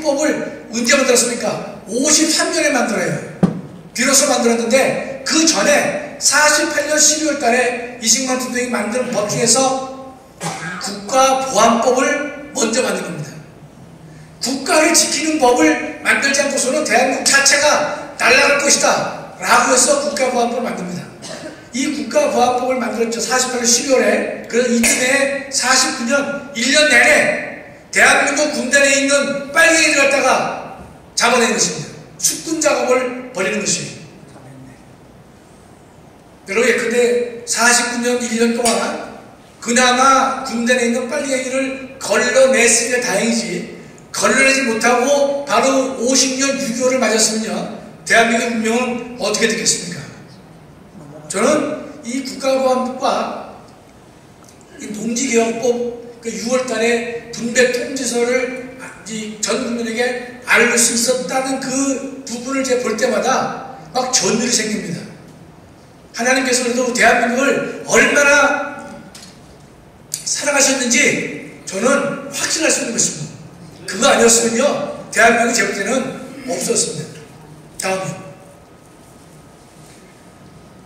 형법을 언제 만들었습니까? 53년에 만들어요. 비로소 만들었는데 그 전에 48년 12월 달에 이승만 대통령이 만든 법 중에서 국가보안법을 먼저 만든 겁니다. 국가를 지키는 법을 만들지 않고서는 대한민국 자체가 날아갈 것이다 라고 해서 국가보안법을 만듭니다. 이 국가보안법을 만들었죠. 48년 12월에. 그래서 이듬해 49년 1년 내내 대한민국 군대 내에 있는 빨갱이들 갖다가 잡아내는 것입니다. 숙군 작업을 벌이는 것이에요. 여러분 예컨대 49년 1년 동안 그나마 군대 내에 있는 빨갱이를 걸러냈으면 다행이지, 걸러내지 못하고 바로 50년 6.25를 맞았으면요 대한민국 운명은 어떻게 됐겠습니까? 저는 이 국가보안법과 이 농지개혁법, 그 6월 달에 분배 통지서를 전 국민에게 알릴 수 있었다는 그 부분을 제가 볼 때마다 막 전율이 생깁니다. 하나님께서 그래도 대한민국을 얼마나 사랑하셨는지 저는 확신할 수 있는 것입니다. 그거 아니었으면요 대한민국 제국 때는 없었습니다. 다음이요.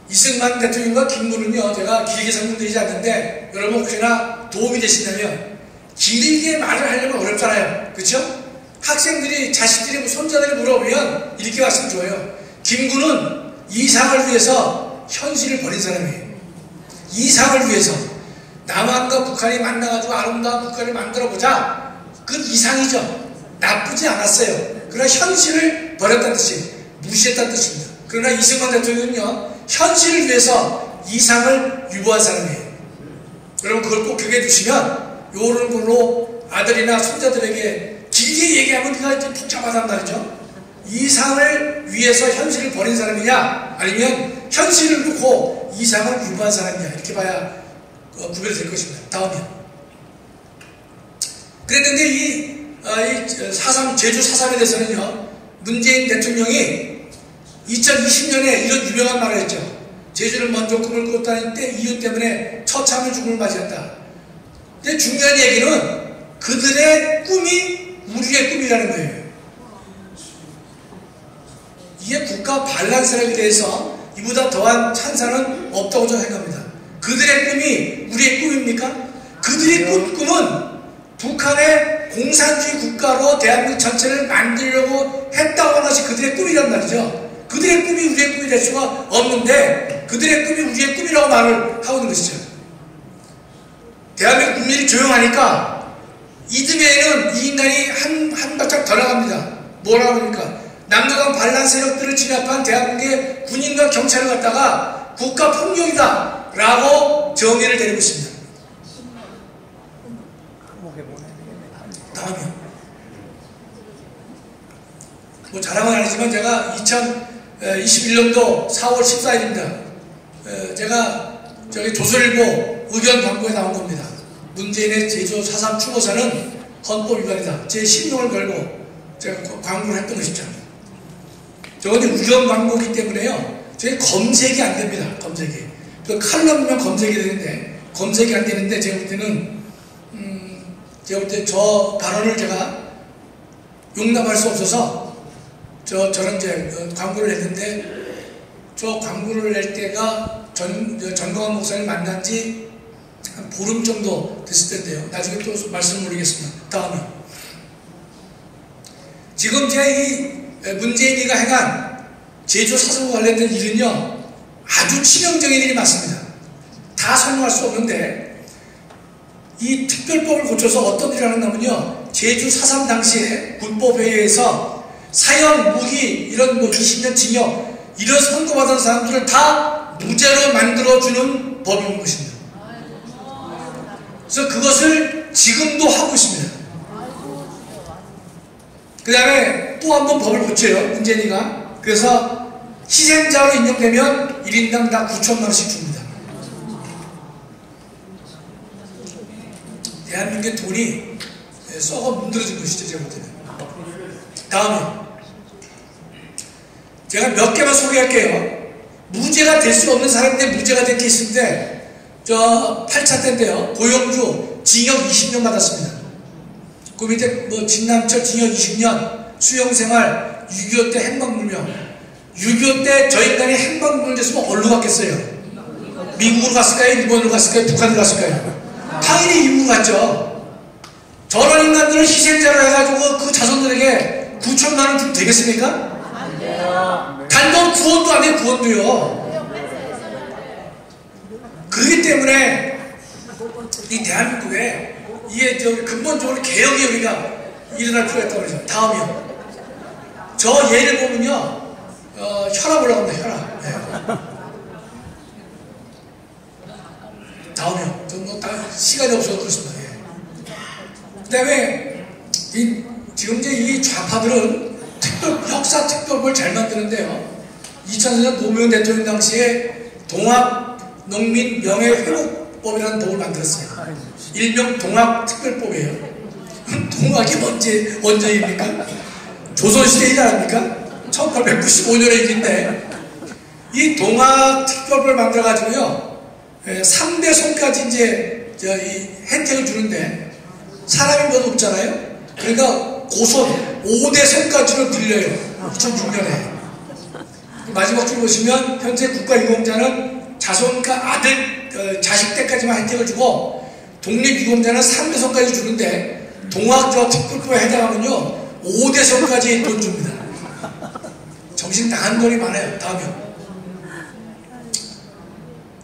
이승만 대통령과 김구는요 제가 길게 설명드리지 않는데 여러분 혹시나 도움이 되신다면, 길게 말을 하려면 어렵잖아요. 그렇죠? 학생들이 자식들이 손자들이 물어보면 이렇게 말씀드려요. 김구는 이상을 위해서 현실을 버린 사람이에요. 이상을 위해서 남한과 북한이 만나가지고 아름다운 국가를 만들어보자, 그 이상이죠. 나쁘지 않았어요. 그러나 현실을 버렸다는 뜻이에요. 무시했다는 뜻입니다. 그러나 이승만 대통령은요 현실을 위해서 이상을 유보한 사람이에요. 여러분 그걸 꼭 기억해 두시면 요런 걸로 아들이나 손자들에게 길게 얘기하면 그가 좀 복잡하단 말이죠. 이상을 위해서 현실을 버린 사람이냐, 아니면 현실을 놓고 이상을 유보한 사람이냐, 이렇게 봐야 구별될 것입니다. 다음이요. 그랬는데 이 4.3 제주 4.3에 대해서는요 문재인 대통령이 2020년에 이런 유명한 말을 했죠. 제주를 먼저 꿈을 꿨다는 때 이유 때문에 처참한 죽음을 맞이했다. 근데 중요한 얘기는 그들의 꿈이 우리의 꿈이라는 거예요. 이게 국가 반란세력에 대해서 이보다 더한 찬사는 없다고 저는 생각합니다. 그들의 꿈이 우리의 꿈입니까? 그들의 꿈은 북한의 공산주의 국가로 대한민국 전체를 만들려고 했다고 하는 것이 그들의 꿈이란 말이죠. 그들의 꿈이 우리의 꿈이 될 수가 없는데 그들의 꿈이 우리의 꿈이라고 말을 하고 있는 것이죠. 대한민국 국민이 조용하니까 이듬해에는 이 인간이 한 발짝 더 나갑니다. 뭐라고 합니까? 남녀간 반란 세력들을 진압한 대한민국의 군인과 경찰을 갖다가 국가폭력이다 라고 정의를 내리고 있습니다. 다음이요. 뭐 자랑은 아니지만 제가 2021년도 4월 14일입니다. 제가 저기 조선일보 의견 광고에 나온 겁니다. 문재인의 제주 4.3 추모사는 헌법 위반이다. 제 신용을 걸고 제가 광고를 했던 것이죠. 저건 의견 광고이기 때문에요. 저게 검색이 안 됩니다. 검색이. 그 칼럼이면 검색이 되는데 검색이 안 되는데 제가 볼 때는 제가 볼 때 저 발언을 제가 용납할 수 없어서 저는 이제 광고를 했는데 저 광고를 낼 때가 전광훈 목사님 만난 지 한 보름 정도 됐을 텐데요. 나중에 또 말씀드리겠습니다. 다음에 지금 제가 이 문재인이가 행한 제주 4.3과 관련된 일은요 아주 치명적인 일이 많습니다. 다 설명할 수 없는데 이 특별법을 고쳐서 어떤 일을 하는가면요 제주 4.3 당시에 군법회의에서 사형, 무기, 이런 뭐 20년 징역 이런 선고받은 사람들을 다 무죄로 만들어주는 법인 것입니다. 그래서 그것을 지금도 하고 있습니다. 그 다음에 또 한 번 법을 고쳐요. 문재인이가. 그래서 희생자로 인정되면 1인당 다 9천만 원씩 줍니다. 대한민국의 돈이 썩어 문드러진 것이죠. 제가 볼 때는. 다음에 제가 몇 개만 소개할게요. 무죄가 될 수 없는 사람인데 무죄가 된 케이스인데 저 8차 때인데요. 고영주 징역 20년 받았습니다. 그 밑에 뭐 진남철 징역 20년, 수용생활, 6.25 때 행방불명. 6.25 때 저 인간이 행방불명됐으면 어디로 갔겠어요? 미국으로 갔을까요? 일본으로 갔을까요? 북한으로 갔을까요? 당연히 미국으로 갔죠. 저런 인간들을 희생자로 해가지고 그 자손들에게 9천만 원 주면 되겠습니까? 안 돼요. 단돈 구원도 안 돼요, 구원도요. 그렇기 때문에 이 대한민국에 이게 근본적으로 개혁이 우리가 일어날 필요가 있다고 그러죠. 다음이요. 저 예를 보면요, 혈압 올라갑니다, 혈압. 네. 다음이요. 뭐 시간이 없어서 그렇습니다. 예. 그 다음에 지금 이제 이 좌파들은 역사 특별법을 잘 만드는데요. 2004년 노무현 대통령 당시에 동학농민 명예회복법이라는 법을 만들었어요. 일명 동학특별법이에요. 동학이 언제입니까? 조선시대이지 않습니까? 1895년의 일인데 이 동학특별법을 만들어가지고요, 3대 손까지 이제 이 혜택을 주는데 사람이 몇 없잖아요. 그러니까 고손 5대 손까지로 늘려요. 2006년에. 마지막 줄 보시면 현재 국가유공자는 자손과 아들, 자식 때까지만 혜택을 주고 독립유공자는 3대 손까지 주는데 동학저 특별법에 해당하면요 5대 손까지 돈 줍니다. 정신 나간 돈이 많아요. 다음이요.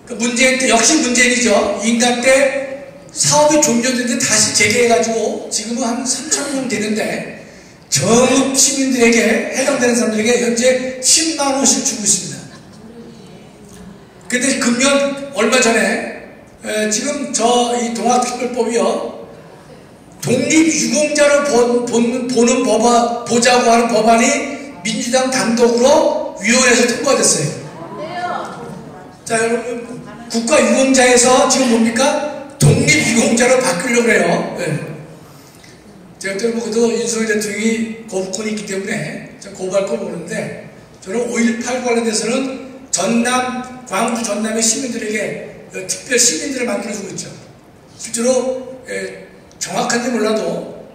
그 문재인 때 역시 문재인이죠. 인간 때 사업이 종료됐는데 다시 재개해가지고 지금은 한 3천 명 되는데 정읍 시민들에게 해당되는 사람들에게 현재 10만 원씩 주고 있습니다. 근데 금년 얼마 전에 지금 저 이 동학특별법이요 독립유공자로 보는 보자고 하는 법안이 민주당 단독으로 위원회에서 통과됐어요. 자, 여러분, 국가유공자에서 지금 뭡니까? 독립유공자로 바꾸려고 해요. 네. 제가 또 그도 윤석열 대통령이 거부권이 있기 때문에 고발할 걸 모르는데 저는 5.18 관련돼서는 전남, 광주 전남의 시민들에게 특별 시민들을 만들어주고 있죠. 실제로 정확한지 몰라도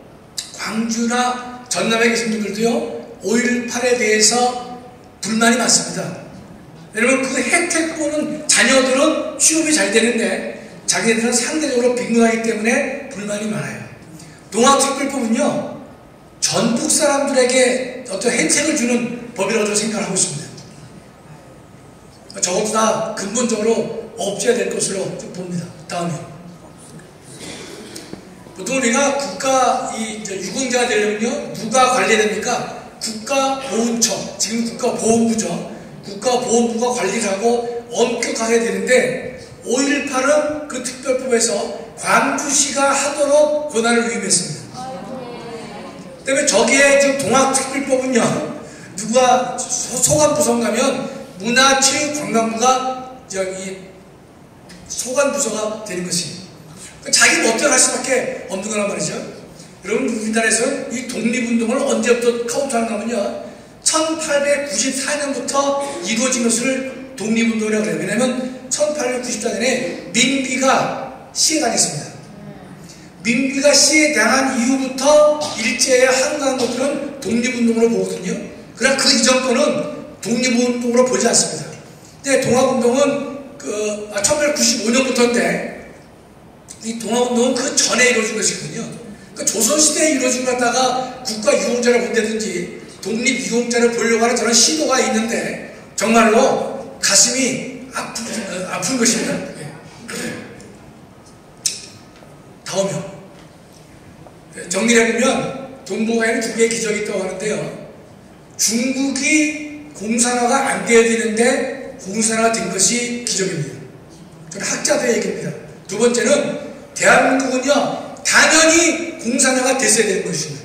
광주나 전남에 계신 분들도요 5.18에 대해서 불만이 많습니다. 여러분 그 혜택 보는 자녀들은 취업이 잘 되는데 자기들은 상대적으로 빈곤하기 때문에 불만이 많아요. 동학특별법은요 전국 사람들에게 어떤 혜택을 주는 법이라고 저는 생각을 하고 있습니다. 저것도 다 근본적으로 없애야 될 것으로 봅니다. 다음이요. 보통 우리가 국가 유공자가 되려면요 누가 관리됩니까? 국가보훈처, 지금 국가보훈부죠. 국가보훈부가 관리를 하고 엄격하게 되는데 5.18은 그 특별법에서 광주시가 하도록 권한을 위임했습니다. 그 다음에 저기에 지금 동학특별법은요 누가 소관부서 가면 문화체육관광부가 소관부서가 되는 것입니다. 자기 멋대로 할 수밖에 없는 거란 말이죠. 여러분 우리나라에서 이 독립운동을 언제부터 카운트하냐면요 1894년부터 이루어진 것을 독립운동이라고 해요. 왜냐하면 1894년에 민비가 시해당했습니다. 민비가 시해당한 이후부터 일제에 항거한 것들은 독립운동으로 보거든요. 그러나 그 이전 거는 독립운동으로 보지 않습니다. 근데 동학운동은 1895년부터인데 이 동학운동은 그 전에 이루어진 것이거든요. 그러니까 조선시대에 이루어진 것다가 국가유공자를 본다든지 독립유공자를 보려고 하는 저런 시도가 있는데 정말로 가슴이 아픈 것입니다. 다음이요. 정리를 해보면 동북아에는 두 개의 기적이 있다고 하는데요. 중국이 공산화가 안 되어야 되는데 공산화가 된 것이 기적입니다. 저는 학자들의 얘기입니다. 두 번째는 대한민국은요 당연히 공산화가 됐어야 되는 것입니다.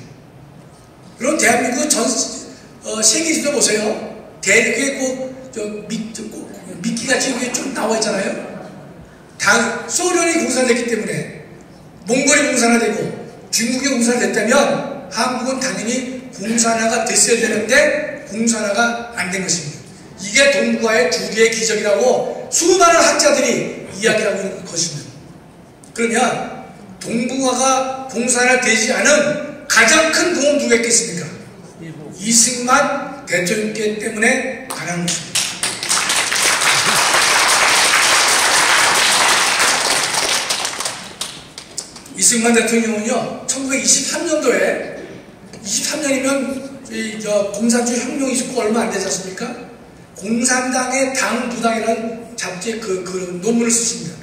그럼 대한민국 세계지도 보세요. 대륙에 미끼같이 여기 쭉 나와 있잖아요. 소련이 공산화됐기 때문에 몽골이 공산화되고 중국이 공산화됐다면 한국은 당연히 공산화가 됐어야 되는데 공산화가 안 된 것입니다. 이게 동북아의 두 개의 기적이라고 수많은 학자들이 이야기하고 있는 것입니다. 그러면 동북아가 공산화되지 않은 가장 큰 공은 누가 있겠습니까? 이승만 대통령께 때문에 가능한 것입니다. 이승만 대통령은요, 1923년도에, 23년이면 공산주의 혁명이 있었고 얼마 안 되지 않습니까? 공산당의 당부당이라는 잡지에 그 논문을 쓰십니다.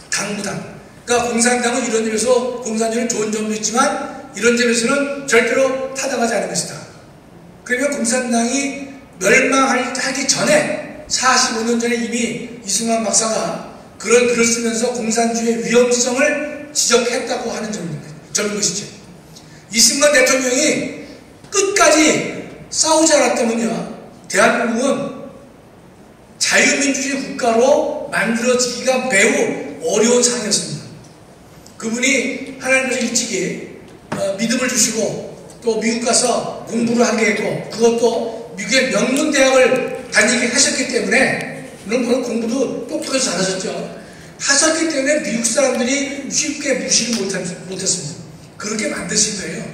당부당. 그러니까 공산당은 이런 점에서 공산주의는 좋은 점도 있지만 이런 점에서는 절대로 타당하지 않은 것이다. 그러면 공산당이 멸망하기 전에 45년 전에 이미 이승만 박사가 그런 글을 쓰면서 공산주의의 위험성을 지적했다고 하는 점인 것이죠. 이승만 대통령이 끝까지 싸우지 않았다면요, 대한민국은 자유민주주의 국가로 만들어지기가 매우 어려운 상황이었습니다. 그분이 하나님께서 일찍이 믿음을 주시고 또 미국 가서 공부를 하게 했고 그것도 미국의 명문대학을 다니게 하셨기 때문에 물론 공부도 똑똑해서 잘하셨죠. 하셨기 때문에 미국 사람들이 쉽게 무시를 못했습니다. 그렇게 만드신 거예요.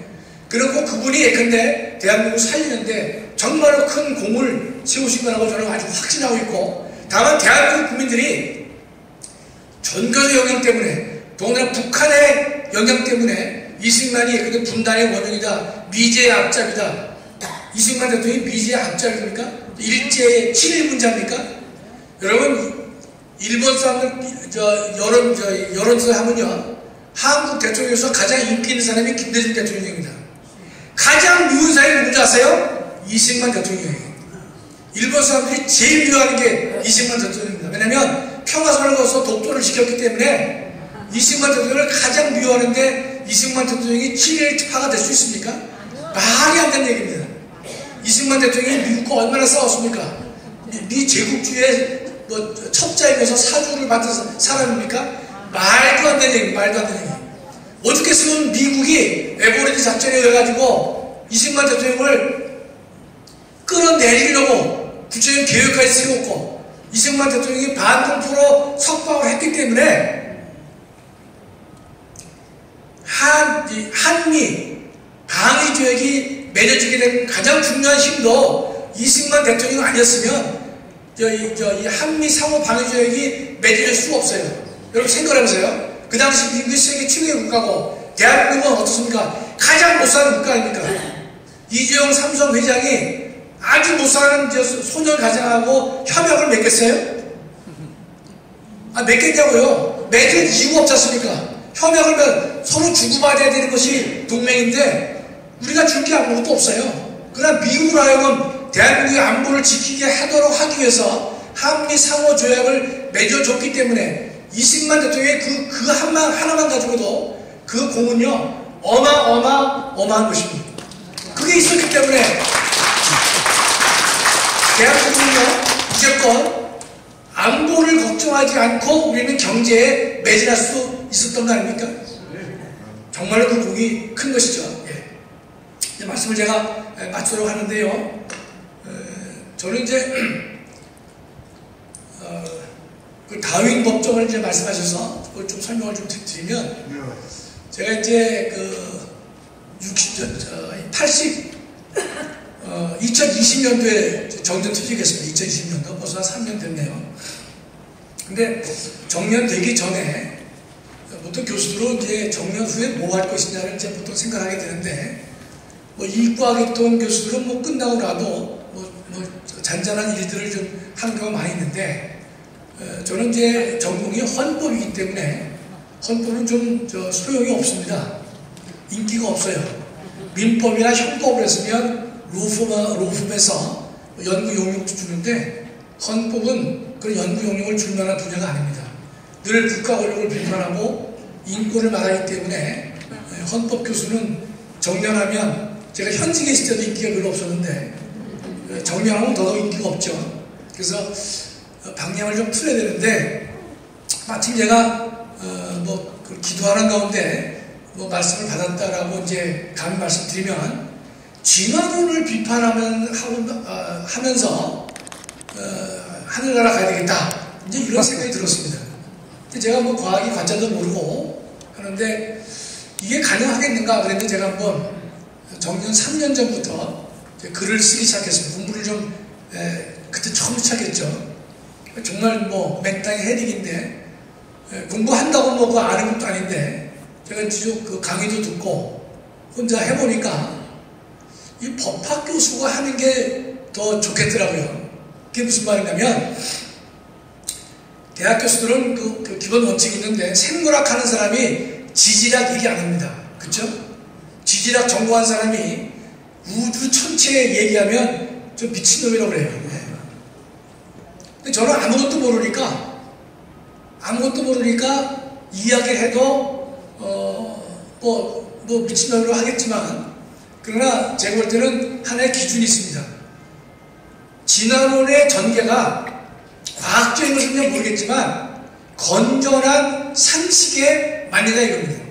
그리고 그분이 예컨대 대한민국을 살리는데 정말로 큰 공을 세우신 거라고 저는 아주 확신하고 있고, 다만 대한민국 국민들이 전교조 영향 때문에 더군다나 북한의 영향 때문에 이승만이 예컨대 분단의 원흉이다, 미제의 앞잡이다, 이승만 대통령이 미제의 앞잡이입니까? 일제의 7.1분자입니까? 여러분, 일본 사람들 여론조사 하면요, 한국 대통령에서 가장 인기 있는 사람이 김대중 대통령입니다. 가장 미운 사람이 누군지 아세요? 이승만 대통령이에요. 일본 사람들이 제일 미워하는 게 이승만 대통령입니다. 왜냐하면 평화선언을 거쳐서 독도를 지켰기 때문에 이승만 대통령을 가장 미워하는데 이승만 대통령이 7.1 특파가 될 수 있습니까? 말이 안 되는 얘기입니다. 이승만 대통령이 미국과 얼마나 싸웠습니까? 미 제국주의의 첩자이면서 사주를 받은 사람입니까? 말도 안 되는 얘기, 말도 안 되는 얘기. 어떻게 쓰면 미국이 에버랜드 작전에 의해가지고 이승만 대통령을 끌어내리려고 구체적인 계획까지 세웠고, 이승만 대통령이 반동포로 석방을 했기 때문에 한미 방위조약이 맺어지게 된 가장 중요한 힘도 이승만 대통령이 아니었으면 이 한미 상호 방위조약이 맺어질 수가 없어요. 여러분 생각을 해보세요. 그 당시 미국이 세계 최고의 국가고 대한민국은 어떻습니까? 가장 못 사는 국가 아닙니까? 이재용 삼성 회장이 아주 못 사는 소년 가정하고 협약을 맺겠어요? 맺겠냐고요? 맺을 이유가 없지 않습니까? 협약을 서로 주고받아야 되는 것이 동맹인데 우리가 줄 게 아무것도 없어요. 그러나 미국으로 하여금 대한민국의 안보를 지키게 하도록 하기 위해서 한미 상호 조약을 맺어줬기 때문에 이승만 대통령의 그 하나만 가지고도 그 공은요, 어마어마한 것입니다. 그게 있었기 때문에 대한민국은요, 이제껏 안보를 걱정하지 않고 우리는 경제에 매진할 수 있었던 거 아닙니까? 정말로 그 공이 큰 것이죠. 예. 말씀을 제가 마치도록 하는데요. 저는 이제 그 다윈 법정을 이제 말씀하셔서 그걸 좀 설명을 좀 드리면, 제가 이제 2020년도에 정년 퇴직했습니다. 2020년도 벌써 한 3년 됐네요. 근데 정년 되기 전에 보통 교수들은 이제 정년 후에 뭐 할 것이냐를 이제 보통 생각하게 되는데, 이과계통 교수들은 끝나고 나도 잔잔한 일들을 좀 하는 경우가 많이 있는데, 저는 이제 전공이 헌법이기 때문에 헌법은 좀 소용이 없습니다. 인기가 없어요. 민법이나 형법을 했으면 로펌에서 연구 용역도 주는데, 헌법은 그런 연구 용역을 줄 만한 분야가 아닙니다. 늘 국가 권력을 비판하고 인권을 말하기 때문에 헌법 교수는 정년하면, 제가 현직에 있을 때도 인기가 별로 없었는데 정년하면 더더욱 인기가 없죠. 그래서 방향을 좀 틀어야 되는데, 마침 제가 기도하는 가운데 말씀을 받았다라고 이제 감히 말씀드리면, 진화론을 비판하면서 하늘나라 가야 되겠다, 이제 이런 생각이 들었습니다. 제가 과학이 가짜도 모르고 하는데, 이게 가능하겠는가 그랬는데 제가 한번 정년 3년 전부터 글을 쓰기 시작했습니다. 공부를 좀 그때 처음 시작했죠. 정말 뭐 맨땅에 헤딩인데 공부한다고 뭐 그거 아는 것도 아닌데 제가 쭉 그 강의도 듣고 혼자 해보니까 이 법학 교수가 하는 게 더 좋겠더라고요. 그게 무슨 말이냐면 대학 교수들은 그 기본 원칙이 있는데 생물학 하는 사람이 지질학 얘기 안 합니다. 그쵸? 지질학 전공한 사람이 우주 전체 얘기하면 좀 미친놈이라고 그래요. 근데 저는 아무것도 모르니까 이야기를 해도 뭐 미친놈이라고 하겠지만 그러나 제가 볼 때는 하나의 기준이 있습니다. 진화론의 전개가 과학적인 것은 모르겠지만 건전한 상식에 맞는다 이겁니다.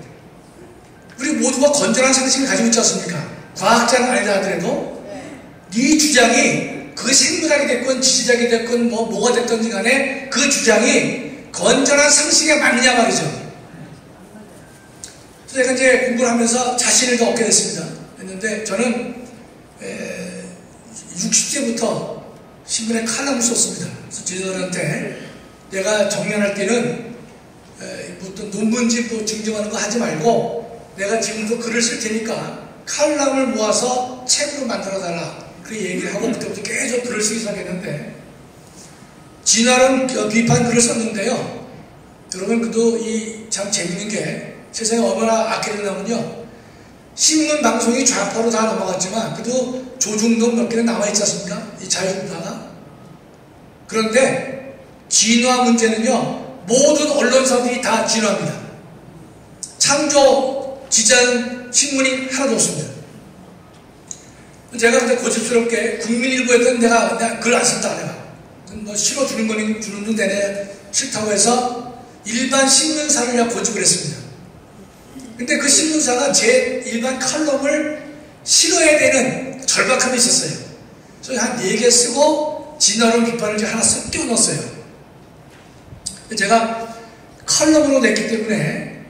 우리 모두가 건전한 상식을 가지고 있지 않습니까? 과학자는 아니다 하더라도 네 주장이 그게 생물학이 됐건 지질학이 됐건 뭐가 됐든지 간에 그 주장이 건전한 상식에 맞느냐 말이죠. 그래서 제가 이제 공부를 하면서 자신을 더 얻게 됐습니다. 했는데 저는 60세부터 신문에 칼럼을 썼습니다. 그래서 지도자한테 내가 정년할 때는 어떤 논문집 뭐 증정하는 거 하지 말고 내가 지금도 글을 쓸 테니까 칼럼을 모아서 책으로 만들어달라. 그 얘기를 하고 그때부터 계속 글을 쓰기 시작했는데 진화론 비판 글을 썼는데요. 여러분 그도 참 재밌는 게 세상에 얼마나 악해졌냐면요. 신문 방송이 좌파로 다 넘어갔지만 그래도 조중동 몇 개는 남아있지 않습니까? 이 자유분파가. 그런데 진화 문제는요. 모든 언론사들이 다 진화합니다. 창조 지지하는 신문이 하나도 없습니다. 제가 그때 고집스럽게 국민일보에는 내가 글 안 쓴다 내가. 뭐 싫어 주는 거는 주는 내내 싫다고 해서 일반 신문사를 내가 고집을 했습니다. 근데 그 신문사가 제 일반 칼럼을 싫어해야 되는 절박함이 있었어요. 그래서 한 4개 쓰고 진화론 비판을 이제 하나 쓱 띄워넣었어요. 제가 칼럼으로 냈기 때문에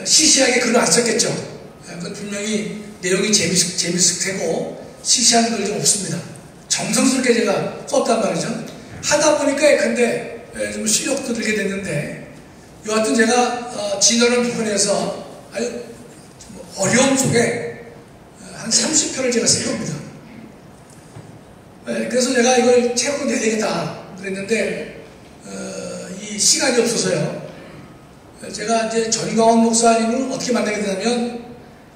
시시하게 글을 안 썼겠죠. 그건 분명히 내용이 재밌을 테고 시시한 글이 좀 없습니다. 정성스럽게 제가 썼단 말이죠. 하다 보니까 근데 좀 실력도 들게 됐는데 여하튼 제가 진화론 비판에서 아주 어려움 속에 한 30편을 제가 쓴 겁니다. 그래서 제가 이걸 책으로 내야 되겠다 그랬는데 이 시간이 없어서요. 제가 이제 전광훈 목사님을 어떻게 만나게 되냐면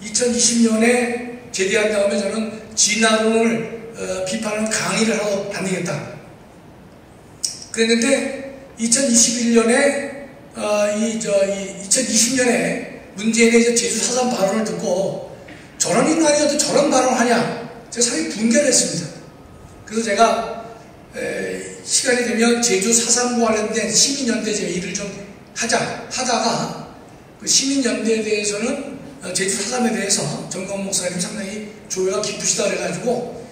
2020년에 제대한 다음에 저는 진화론을 비판하는 강의를 하러 다니겠다 그랬는데 2021년에 2020년에 문재인의 제주 사상 발언을 듣고 저런 인간이 어떻게 저런 발언을 하냐 제가 상당히 분개를 했습니다. 그래서 제가 시간이 되면 제주 사상과 관련된 시민연대 제 일을 좀 하다가 그 시민연대에 대해서는 제주 사상에 대해서 정광훈 목사님 상당히 조회가 깊으시다 그래가지고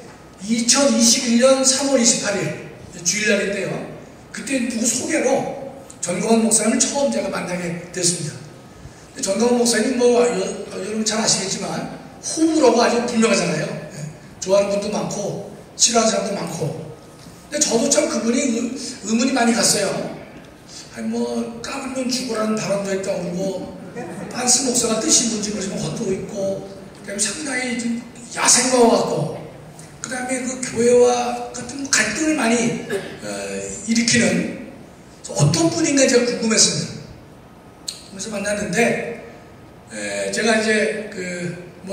2021년 3월 28일 주일날인데요. 그때 누구 소개로 정광훈 목사님을 처음 제가 만나게 됐습니다. 정광훈 목사님 여러분 잘 아시겠지만 호불호가 아주 분명하잖아요. 좋아하는 분도 많고 싫어하는 사람도 많고. 근데 저도 참 그분이 의문이 많이 갔어요. 아니 까불면 죽으라는 발언도 했다고 그러고 반스 목사가 뜻이 뭔지 모르지만 것도 있고 그다음에 상당히 좀 야생마 같고 그다음에 그 교회와 같은 갈등을 많이 일으키는 어떤 분인가 제가 궁금했습니다. 그래서 만났는데 제가 이제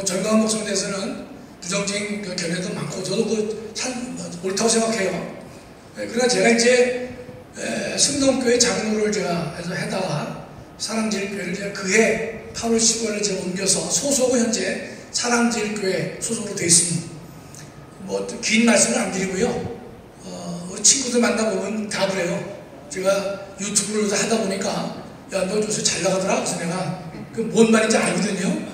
정광훈 목사님에 대해서는 부정적인 견해도 많고 저도 참 옳다고 생각해요. 그러나 제가 이제 승동교회 장로를 제가 해서 해다가 사랑제일교회를 제가 그해 8월 10월에 제가 옮겨서 소속은 현재 사랑제일교회 소속으로 되어 있습니다. 긴 말씀은 안 드리고요. 우리 친구들 만나보면 다 그래요. 제가 유튜브를 하다 보니까 야, 너 요새 잘 나가더라? 그래서 내가 뭔 말인지 알거든요.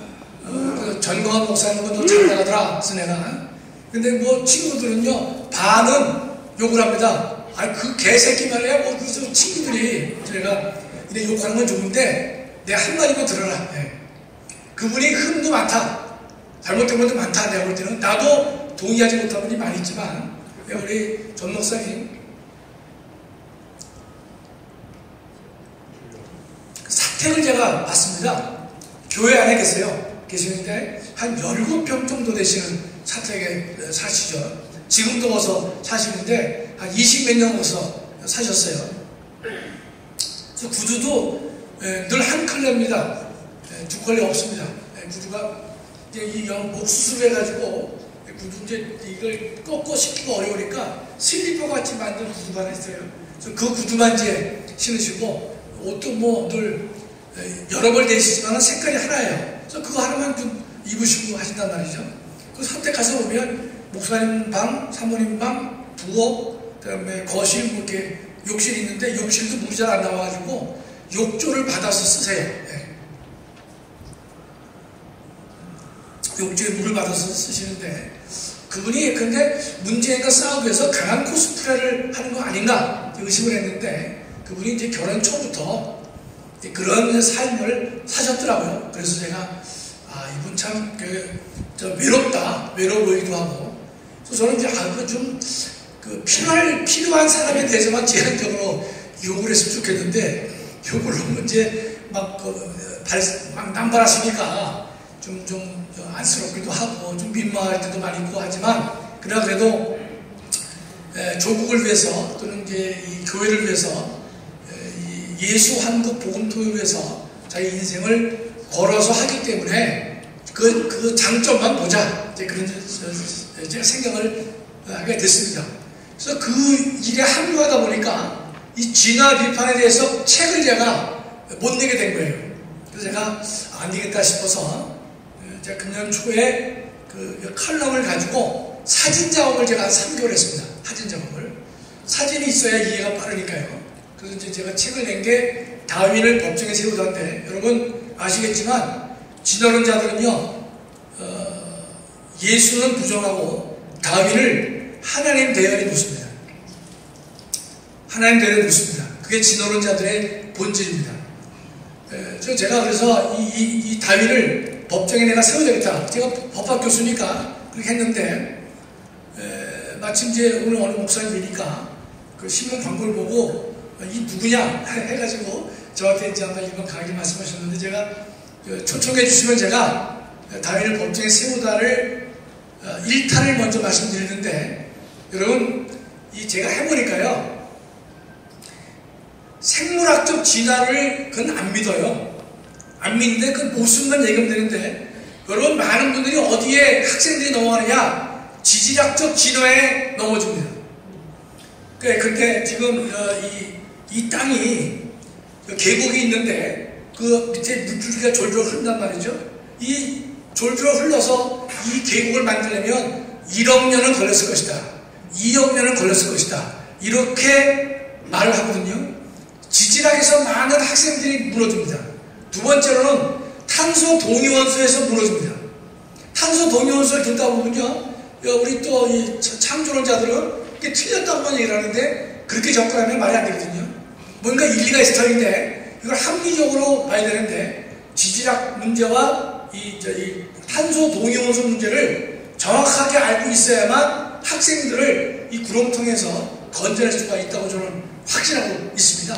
전광훈 목사님은 너 잘 나가더라? 그래서 내가 근데 친구들은요 반은 욕을 합니다. 아니 그 개새끼 말이야 그래서 친구들이 제가 이래 욕하는 건 좋은데 내 한마디만 들어라. 그분이 흠도 많다, 잘못된 것도 많다. 내가 볼 때는 나도 동의하지 못한 분이 많이 있지만 우리 전 목사님 사택을 제가 봤습니다. 교회 안에 계시는데 한 17평 정도 되시는 사택에 사시죠. 지금도 와서 사시는데 한 20몇 년 와서 사셨어요. 그래서 구두도 늘 한 컬러입니다. 두 컬러 없습니다. 구두가 이제 목 수술해가지고 구두 이제 이걸 꺾고 신기가 어려우니까 슬리퍼 같이 만든 구두가 하나 있어요. 그래서 그 구두만 이제 신으시고 옷도 뭐 늘 여러 벌 되시지만 색깔이 하나예요. 그래서 그거 하나만 좀 입으시고 하신단 말이죠. 그 사택 가서 보면 목사님 방, 사모님 방, 부엌, 그다음에 거실 뭐 이렇게 욕실이 있는데 욕실도 물이 잘 안 나와가지고 욕조를 받아서 쓰세요. 네. 욕조에 물을 받아서 쓰시는데 그분이 근데 문재인과 싸우기 위해서 강한 코스프레를 하는 거 아닌가 의심을 했는데 그분이 이제 결혼 초부터 그런 삶을 사셨더라고요. 그래서 제가 이분 참 외롭다, 외로워 보이기도 하고. 그래서 저는 이제 좀 필요한 사람에 대해서만 제한적으로 욕을 했으면 좋겠는데 욕을 너무 이제 막 남발하시니까 좀 안쓰럽기도 하고 좀 민망할 때도 많이 있고 하지만 그러나 그래도 조국을 위해서 또는 이제 이 교회를 위해서 예수 한국 복음토를 위해서 자기 인생을 걸어서 하기 때문에 그 장점만 보자 이제 그런 제가 생각을 하게 됐습니다. 그래서 그 일에 합류하다 보니까 이 진화 비판에 대해서 책을 제가 못 내게 된 거예요. 그래서 제가 안 되겠다 싶어서 제가 금년 초에 그 칼럼을 가지고 사진 작업을 제가 한 3개월 했습니다. 사진 작업을. 사진이 있어야 이해가 빠르니까요. 그래서 이제 제가 책을 낸 게 다윈을 법정에 세우다인데 여러분 아시겠지만 진화론자들은요 예수는 부정하고 다윈을 하나님 대열에 놓습니다. 하나님 대열에 놓습니다. 그게 진화론자들의 본질입니다. 제가 그래서 이 다윈을 법정에 내가 세워야 되겠다. 제가 법학 교수니까 그렇게 했는데 마침 이제 오늘 어느 목사님이니까 그 신문 광고를 보고 이 누구냐 해가지고 저한테 이제 아마 이번 강의 말씀하셨는데 제가 초청해 주시면 제가 다윈을 법정에 세우다를 1탄을 먼저 말씀드리는데 여러분 제가 해보니까요 생물학적 진화를 그건 안 믿어요. 안 믿는데 그 모습만 얘기하면 되는데 여러분 많은 분들이 어디에 학생들이 넘어가느냐 지질학적 진화에 넘어집니다. 근데 지금 이 땅이 계곡이 있는데 그 밑에 물줄기가 졸졸 흐른단 말이죠. 이 졸졸 흘러서 이 계곡을 만들려면 1억 년은 걸렸을 것이다. 2억 년은 걸렸을 것이다. 이렇게 말을 하거든요. 지질학에서 많은 학생들이 무너집니다. 두 번째로는 탄소 동위원소에서 무너집니다. 탄소 동위원소를 듣다 보면요. 우리 또 이 창조론자들은 이게 틀렸다고만 얘기를 하는데 그렇게 접근하면 말이 안 되거든요. 뭔가 일리가 있을 터인데 이걸 합리적으로 봐야 되는데 지질학 문제와 이 탄소 동위원소 문제를 정확하게 알고 있어야만 학생들을 이 구렁텅이에서 건져낼 수가 있다고 저는 확신하고 있습니다.